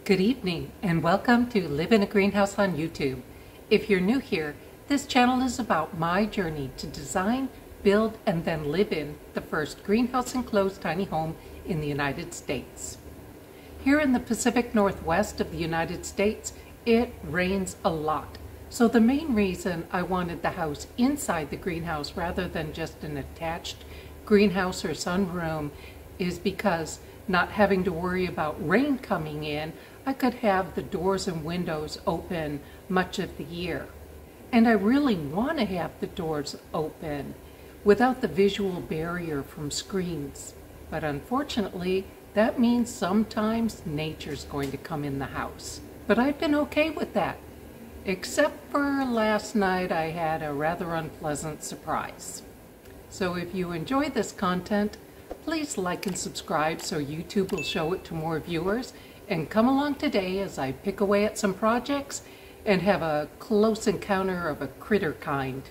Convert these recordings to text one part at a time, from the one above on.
Good evening and welcome to Live in a Greenhouse on YouTube. If you're new here, this channel is about my journey to design, build, and then live in the first greenhouse enclosed tiny home in the United States. Here in the Pacific Northwest of the United States, it rains a lot. So the main reason I wanted the house inside the greenhouse rather than just an attached greenhouse or sunroom is because not having to worry about rain coming in, I could have the doors and windows open much of the year. And I really want to have the doors open without the visual barrier from screens. But unfortunately, that means sometimes nature's going to come in the house. But I've been okay with that. Except for last night, I had a rather unpleasant surprise. So if you enjoy this content, please like and subscribe so YouTube will show it to more viewers, and come along today as I pick away at some projects and have a close encounter of a critter kind.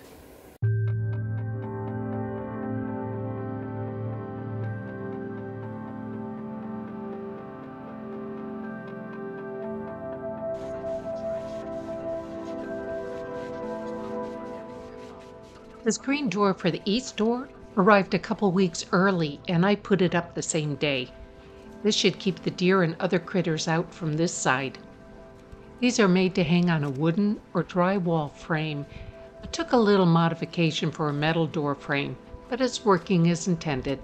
The screen door for the east door arrived a couple weeks early, and I put it up the same day. This should keep the deer and other critters out from this side. These are made to hang on a wooden or drywall frame. It took a little modification for a metal door frame, but it's working as intended.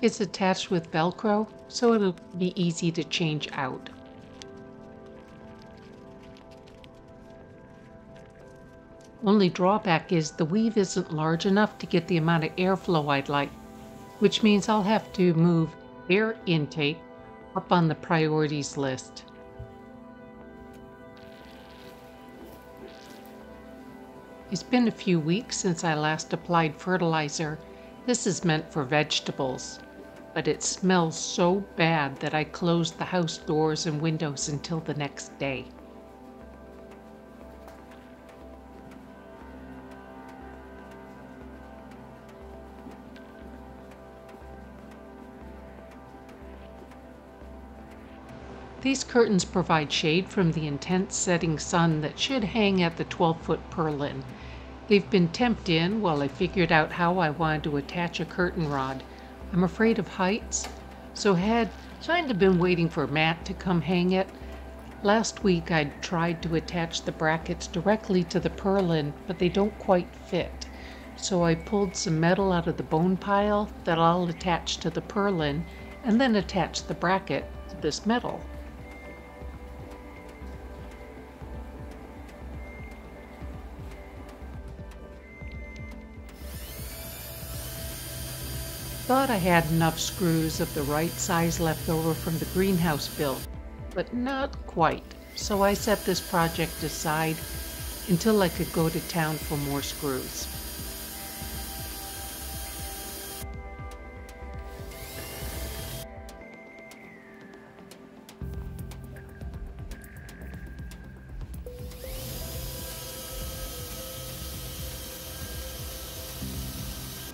It's attached with Velcro, so it'll be easy to change out. Only drawback is the weave isn't large enough to get the amount of airflow I'd like, which means I'll have to move air intake up on the priorities list. It's been a few weeks since I last applied fertilizer. This is meant for vegetables, but it smells so bad that I closed the house doors and windows until the next day. These curtains provide shade from the intense setting sun that should hang at the 12-foot purlin. They've been temped in while I figured out how I wanted to attach a curtain rod. I'm afraid of heights, so had kind of been waiting for Matt to come hang it. Last week I'd tried to attach the brackets directly to the purlin, but they don't quite fit. So I pulled some metal out of the bone pile that I'll attach to the purlin and then attach the bracket to this metal. Thought I had enough screws of the right size left over from the greenhouse build, but not quite, so I set this project aside until I could go to town for more screws.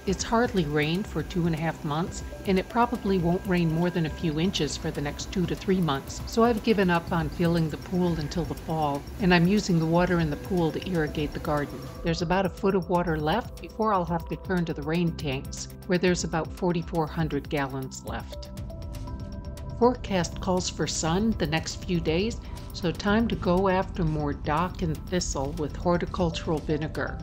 It's hardly rained for 2.5 months, and it probably won't rain more than a few inches for the next 2 to 3 months, so I've given up on filling the pool until the fall, and I'm using the water in the pool to irrigate the garden. There's about a foot of water left before I'll have to turn to the rain tanks, where there's about 4,400 gallons left. Forecast calls for sun the next few days, so time to go after more dock and thistle with horticultural vinegar.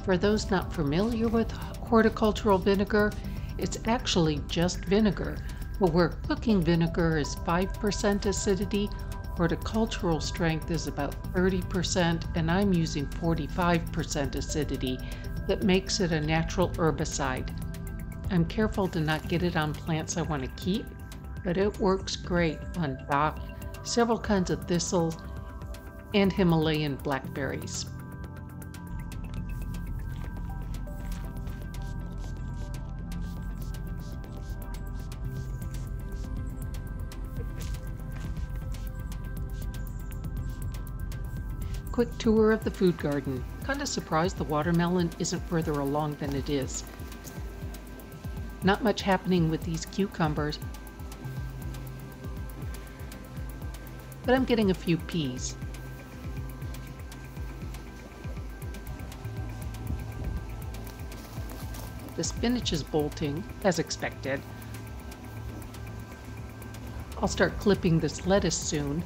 For those not familiar with horticultural vinegar, it's actually just vinegar, but where cooking vinegar is 5% acidity, horticultural strength is about 30%, and I'm using 45% acidity. That makes it a natural herbicide. I'm careful to not get it on plants I want to keep, but it works great on dock, several kinds of thistles, and Himalayan blackberries. Quick tour of the food garden. Kinda surprised the watermelon isn't further along than it is. Not much happening with these cucumbers, but I'm getting a few peas. The spinach is bolting, as expected. I'll start clipping this lettuce soon.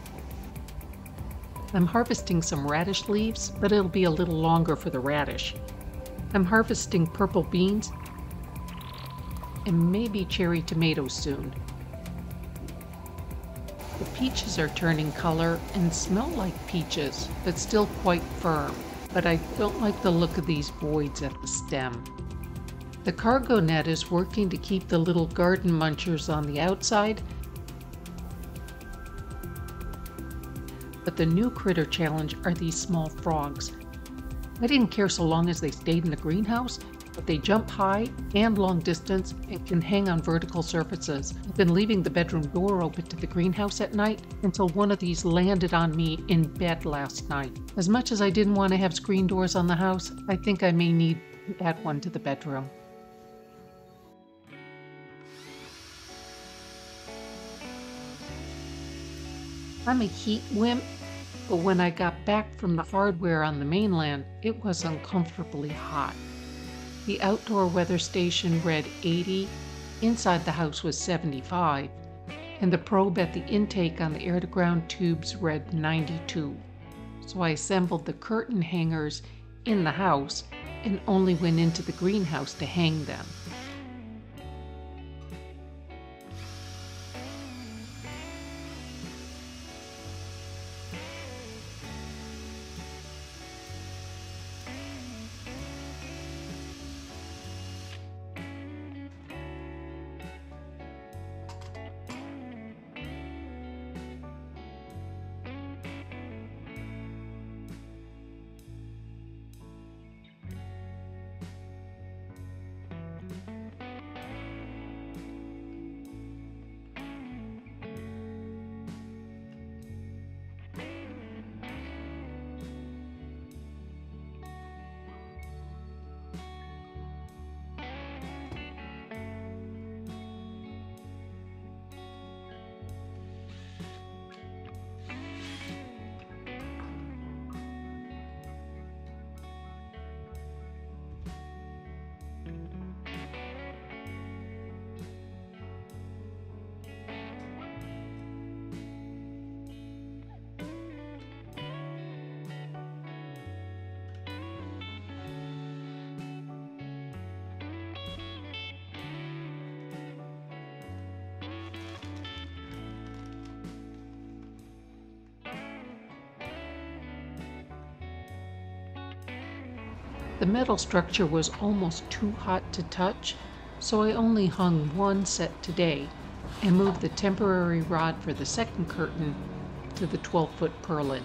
I'm harvesting some radish leaves, but it'll be a little longer for the radish. I'm harvesting purple beans and maybe cherry tomatoes soon. The peaches are turning color and smell like peaches, but still quite firm. But I don't like the look of these voids at the stem. The cargo net is working to keep the little garden munchers on the outside, but the new critter challenge are these small frogs. I didn't care so long as they stayed in the greenhouse, but they jump high and long distance and can hang on vertical surfaces. I've been leaving the bedroom door open to the greenhouse at night until one of these landed on me in bed last night. As much as I didn't want to have screen doors on the house, I think I may need to add one to the bedroom. I'm a heat wimp, but when I got back from the hardware on the mainland, it was uncomfortably hot. The outdoor weather station read 80, inside the house was 75, and the probe at the intake on the air-to-ground tubes read 92. So I assembled the curtain hangers in the house and only went into the greenhouse to hang them. The metal structure was almost too hot to touch, so I only hung one set today and moved the temporary rod for the second curtain to the 12-foot purlin.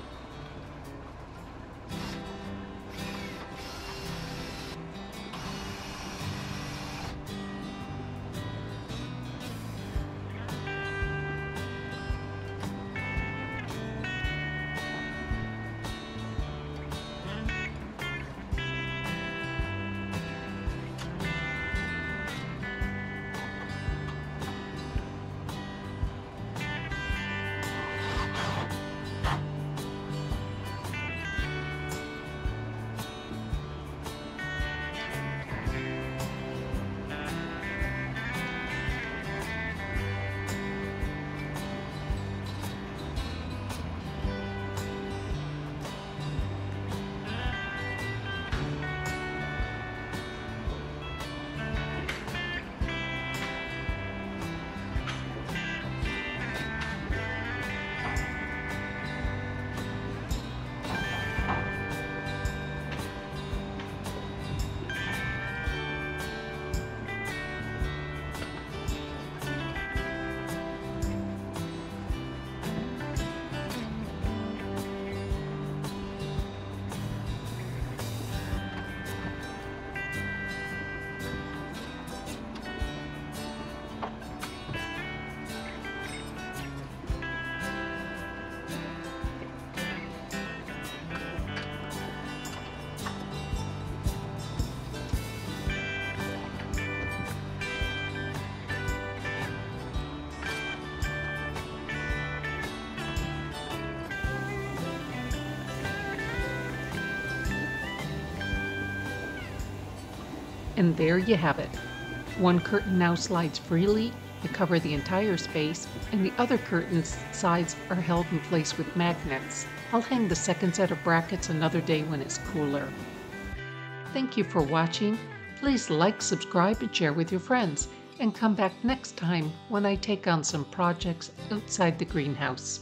And there you have it. One curtain now slides freely to cover the entire space, and the other curtain's sides are held in place with magnets. I'll hang the second set of brackets another day when it's cooler. Thank you for watching. Please like, subscribe, and share with your friends. And come back next time when I take on some projects outside the greenhouse.